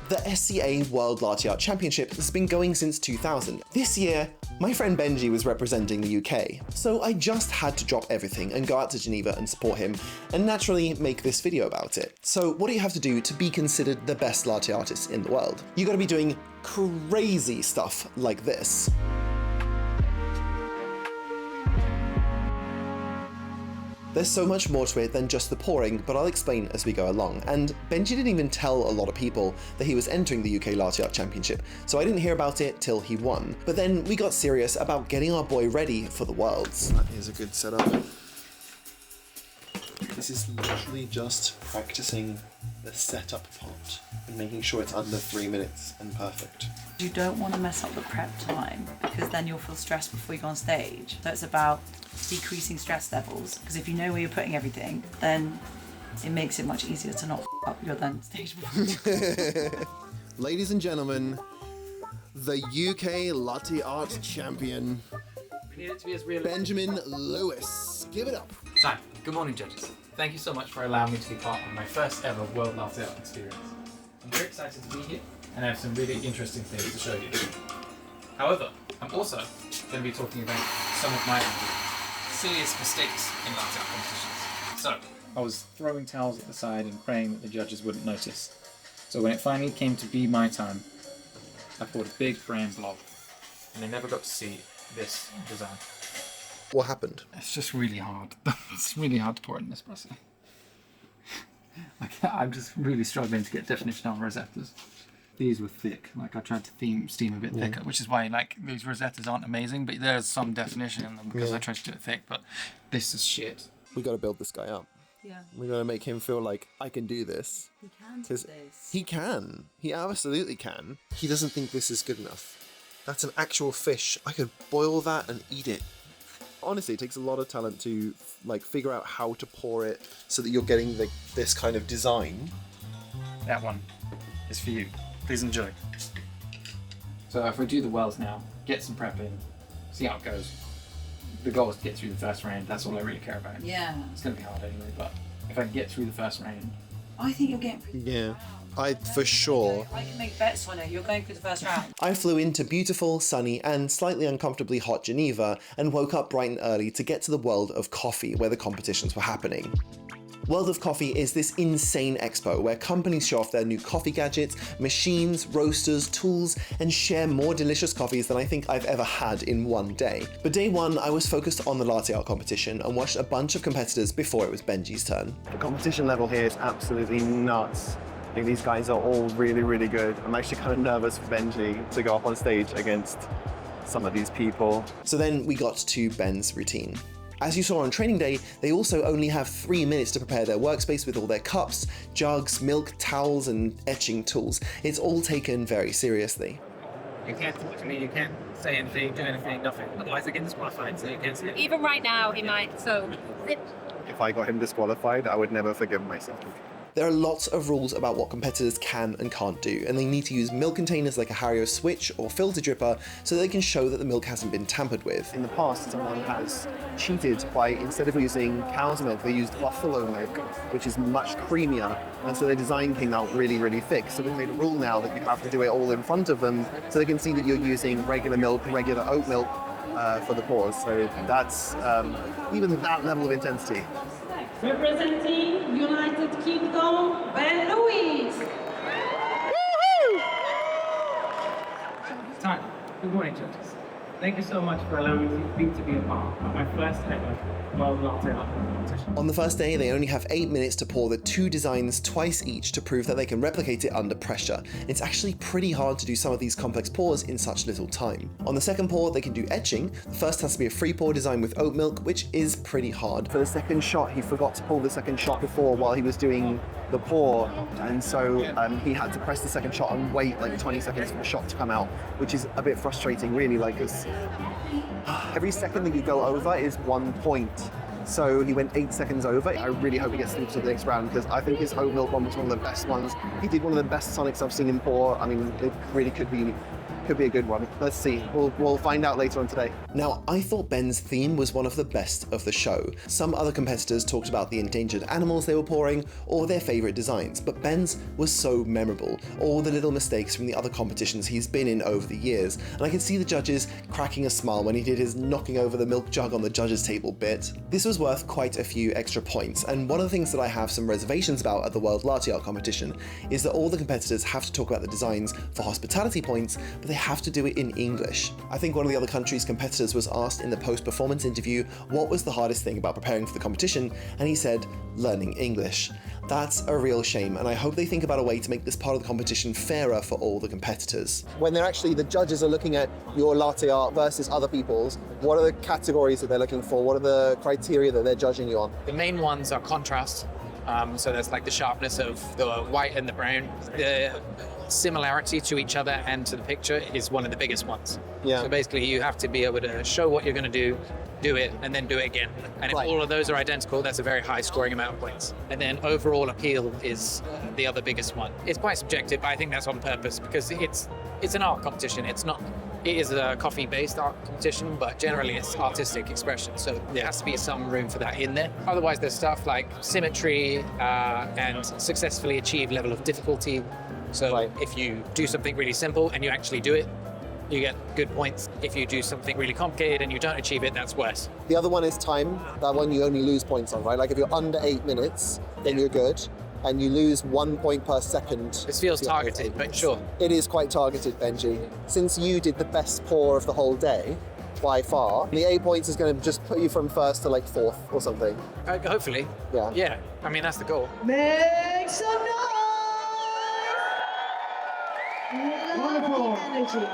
The SCA World Latte Art Championship has been going since 2000. This year, my friend Benji was representing the UK, so I just had to drop everything and go out to Geneva and support him, and naturally make this video about it. So what do you have to do to be considered the best latte artist in the world? You gotta be doing crazy stuff like this. There's so much more to it than just the pouring, but I'll explain as we go along. And Benji didn't even tell a lot of people that he was entering the UK Latte Art Championship, so I didn't hear about it till he won. But then we got serious about getting our boy ready for the Worlds. That is a good setup. This is literally just practicing the setup part and making sure it's under 3 minutes and perfect. You don't want to mess up the prep time because then you'll feel stressed before you go on stage. So it's about decreasing stress levels, because if you know where you're putting everything, then it makes it much easier to not up your then stage performance. Ladies and gentlemen, the UK Latte Art Champion, We need it to be as real. Benjamin Lewis. Give it up. So, good morning, judges. Thank you so much for allowing me to be part of my first ever World Latte Art experience. I'm very excited to be here and I have some really interesting things to show you. However, I'm also going to be talking about some of my silliest mistakes in latte art competitions. So, I was throwing towels at the side and praying that the judges wouldn't notice. So when it finally came to be my time, I poured a big brand blob and they never got to see this design. What happened? It's just really hard. It's really hard to pour in this espresso. I'm just really struggling to get definition on rosettas. These were thick. Like I tried to steam a bit thicker, which is why like these rosettas aren't amazing, but there's some definition in them because I tried to do it thick, but this is shit. We gotta build this guy up. Yeah. We gotta make him feel like I can do this. You can do this. He can. He absolutely can. He doesn't think this is good enough. That's an actual fish. I could boil that and eat it. Honestly, it takes a lot of talent to like figure out how to pour it so that you're getting this kind of design. That one is for you. Please enjoy. So if we do the wells now, get some prep in, see how it goes. The goal is to get through the first round. That's all I really care about. Yeah. It's going to be hard anyway, but if I can get through the first round. I think you're getting through. Yeah, for sure. I can make bets on it. You're going through the first round. I flew into beautiful, sunny, and slightly uncomfortably hot Geneva and woke up bright and early to get to the World of Coffee where the competitions were happening. World of Coffee is this insane expo where companies show off their new coffee gadgets, machines, roasters, tools, and share more delicious coffees than I think I've ever had in one day. But day one, I was focused on the latte art competition and watched a bunch of competitors before it was Benji's turn. The competition level here is absolutely nuts. I think these guys are all really, really good. I'm actually kind of nervous for Benji to go up on stage against some of these people. So then we got to Ben's routine. As you saw on training day, they also only have 3 minutes to prepare their workspace with all their cups, jugs, milk, towels, and etching tools. It's all taken very seriously. You can't talk to me, you can't say anything, do anything, nothing. Otherwise I get disqualified, so you can't see it. Even right now, he might, so... If I got him disqualified, I would never forgive myself. There are lots of rules about what competitors can and can't do, and they need to use milk containers like a Hario switch or filter dripper so they can show that the milk hasn't been tampered with. In the past, someone has cheated by, instead of using cow's milk, they used buffalo milk, which is much creamier, and so their design came out really, really thick. So we made a rule now that you have to do it all in front of them so they can see that you're using regular milk, regular oat milk for the pours. So that's even that level of intensity. Representing United Kingdom, Ben Lewis. Time. Good morning, judges. Thank you so much for allowing me to be a part of my first ever World Latte Art competition. On the first day, they only have 8 minutes to pour the 2 designs twice each to prove that they can replicate it under pressure. It's actually pretty hard to do some of these complex pours in such little time. On the second pour, they can do etching. The first has to be a free pour design with oat milk, which is pretty hard. For the second shot, he forgot to pull the second shot before while he was doing the pour, and so he had to press the second shot and wait like 20 seconds for the shot to come out, which is a bit frustrating really, like because every second that you go over is 1 point. So he went 8 seconds over. I really hope he gets through to the next round because I think his oat milk one was one of the best ones. He did one of the best Sonics I've seen him pour. I mean, it really could be could be a good one. Let's see. We'll find out later on today. Now, I thought Ben's theme was one of the best of the show. Some other competitors talked about the endangered animals they were pouring or their favourite designs, but Ben's was so memorable, all the little mistakes from the other competitions he's been in over the years, and I could see the judges cracking a smile when he did his knocking over the milk jug on the judges table bit. This was worth quite a few extra points, and one of the things that I have some reservations about at the World Latte Art competition is that all the competitors have to talk about the designs for hospitality points, but they have to do it in English. I think one of the other country's competitors was asked in the post-performance interview what was the hardest thing about preparing for the competition, and he said, learning English. That's a real shame, and I hope they think about a way to make this part of the competition fairer for all the competitors. When the judges are looking at your latte art versus other people's, what are the categories that they're looking for? What are the criteria that they're judging you on? The main ones are contrast. So there's like the sharpness of the white and the brown. The similarity to each other and to the picture is one of the biggest ones. Yeah. So basically you have to be able to show what you're going to do it, and then do it again. And if all of those are identical, that's a very high scoring amount of points. And then overall appeal is the other biggest one. It's quite subjective, but I think that's on purpose because it's an art competition. It is a coffee-based art competition, but generally it's artistic expression. So there has to be some room for that in there. Otherwise, there's stuff like symmetry and successfully achieved level of difficulty. So if you do something really simple and you actually do it, you get good points. If you do something really complicated and you don't achieve it, that's worse. The other one is time. That one you only lose points on, right? Like if you're under 8 minutes, then you're good. And you lose 1 point per second. This feels targeted, but sure. It is quite targeted, Benji. Since you did the best pour of the whole day, by far, the 8 points is going to just put you from first to like 4th or something. Hopefully. Yeah. Yeah, I mean, that's the goal. Make some noise! Wonderful. Energy.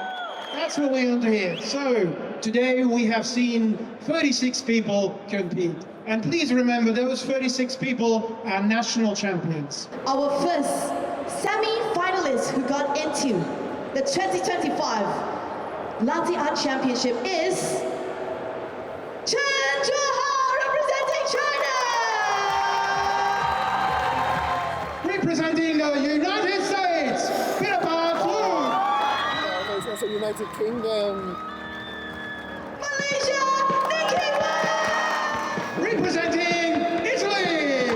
That's what we want to hear. So, today we have seen 36 people compete. And please remember, those 36 people are national champions. Our first semi-finalist who got into the 2025 Latte Art Championship is Chen Zhuhao, representing China! Representing the United States, bit about Oh, there's also United Kingdom. Malaysia, Nikki Wang! representing Italy.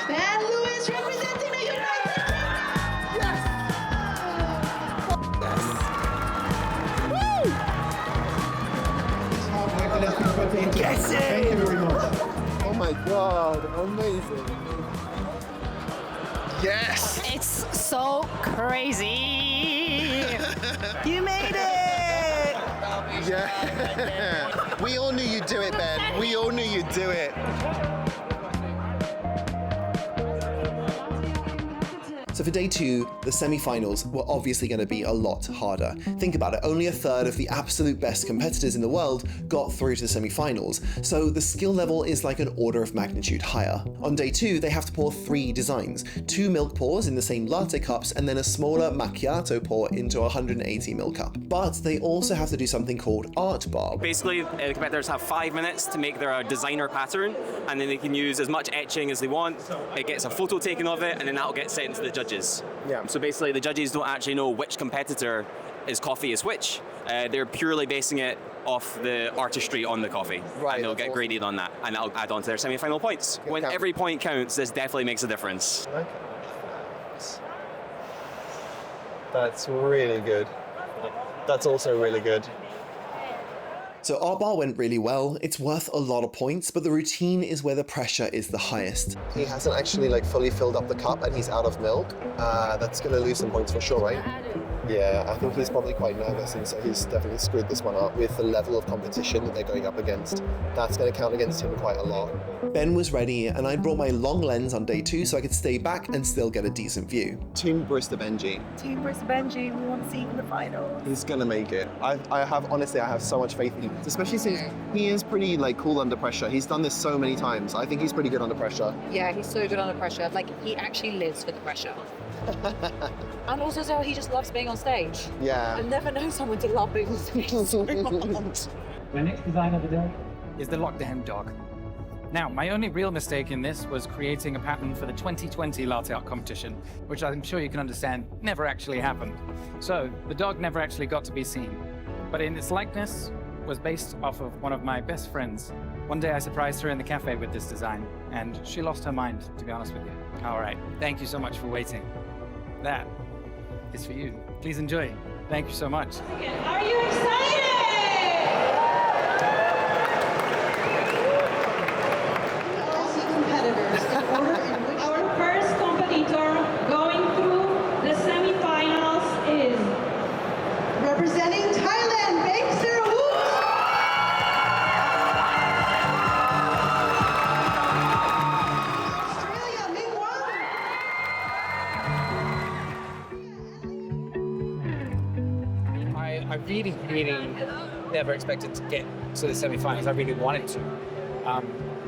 And Louis representing the United Kingdom! Yes! Thank you very much. Oh my God, amazing. Yes! It's so crazy. You made it! Yeah. We all knew you'd do it, Ben. We all knew you'd do it. So for day 2, the semi-finals were obviously going to be a lot harder. Think about it, only a third of the absolute best competitors in the world got through to the semi-finals, so the skill level is like an order of magnitude higher. On day 2, they have to pour 3 designs, 2 milk pours in the same latte cups and then a smaller macchiato pour into a 180 ml cup. But they also have to do something called art bar. Basically, the competitors have 5 minutes to make their designer pattern, and then they can use as much etching as they want. It gets a photo taken of it, and then that'll get sent to the judges. Yeah. So basically, the judges don't actually know which competitor is coffee is which. They're purely basing it off the artistry on the coffee. Right, And they'll that's get awesome. graded on that, and that'll add on to their semi-final points. When count. every point counts, this definitely makes a difference. Okay. That's really good. That's also really good. So art bar went really well, it's worth a lot of points, but the routine is where the pressure is the highest. He hasn't actually like fully filled up the cup and he's out of milk. That's going to lose some points for sure, right? Yeah, I think he's probably quite nervous, and so he's definitely screwed this one up with the level of competition that they're going up against. That's going to count against him quite a lot. Ben was ready, and I brought my long lens on day 2 so I could stay back and still get a decent view. Team Brewster Benji. Team Bristol Benji, we want to see you in the final. He's gonna make it. I have so much faith in him, especially since he is pretty like cool under pressure. He's done this so many times. I think he's pretty good under pressure. Yeah, he's so good under pressure. Like, he actually lives for the pressure. And also, so he just loves being on stage. Yeah. I've never known someone to love being on stage so much. My next design of the day is the lockdown dog. Now, my only real mistake in this was creating a pattern for the 2020 latte art competition, which I'm sure you can understand never actually happened. So, the dog never actually got to be seen. But in its likeness was based off of one of my best friends. One day I surprised her in the cafe with this design, and she lost her mind, to be honest with you. All right, thank you so much for waiting. That is for you. Please enjoy. Thank you so much. Are you excited? Competitors in order in which our first competitor going through the semifinals is representing Thailand, Beng Sirawoot. Australia, Ming Wang. I really, really never expected to get to the semi-finals. I really wanted to.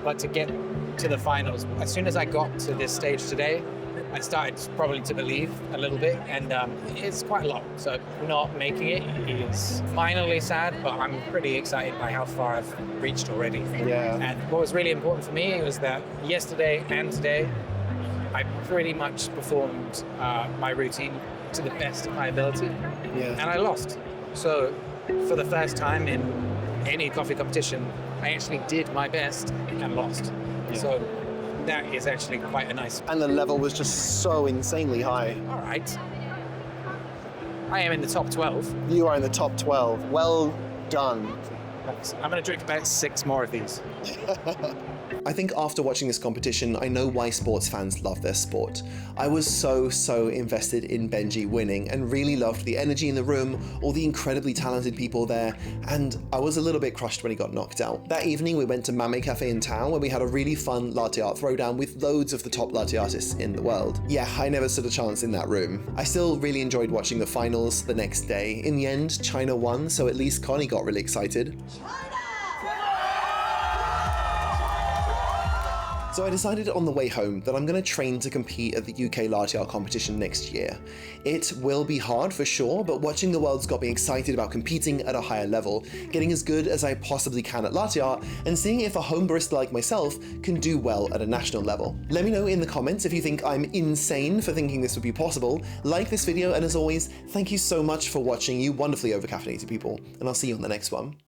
But to get to the finals, as soon as I got to this stage today, I started probably to believe a little bit, and it's quite a lot. So not making it is finally sad, but I'm pretty excited by how far I've reached already. Yeah. And what was really important for me was that yesterday and today, I pretty much performed my routine to the best of my ability, and I lost. So for the first time in any coffee competition, I actually did my best and lost. Yeah. So that is actually quite a nice. And the level was just so insanely high. All right. I am in the top 12. You are in the top 12. Well done. I'm going to drink about 6 more of these. I think after watching this competition, I know why sports fans love their sport. I was so invested in Benji winning and really loved the energy in the room, all the incredibly talented people there, and I was a little bit crushed when he got knocked out. That evening we went to Mame Cafe in town where we had a really fun latte art throwdown with loads of the top latte artists in the world. Yeah, I never stood a chance in that room. I still really enjoyed watching the finals the next day. In the end, China won, so at least Connie got really excited. So I decided on the way home that I'm going to train to compete at the UK Latte Art competition next year. It will be hard for sure, but watching the world's got me excited about competing at a higher level, getting as good as I possibly can at latte art, and seeing if a home barista like myself can do well at a national level. Let me know in the comments if you think I'm insane for thinking this would be possible. Like this video, and as always, thank you so much for watching, you wonderfully over-caffeinated people, and I'll see you on the next one.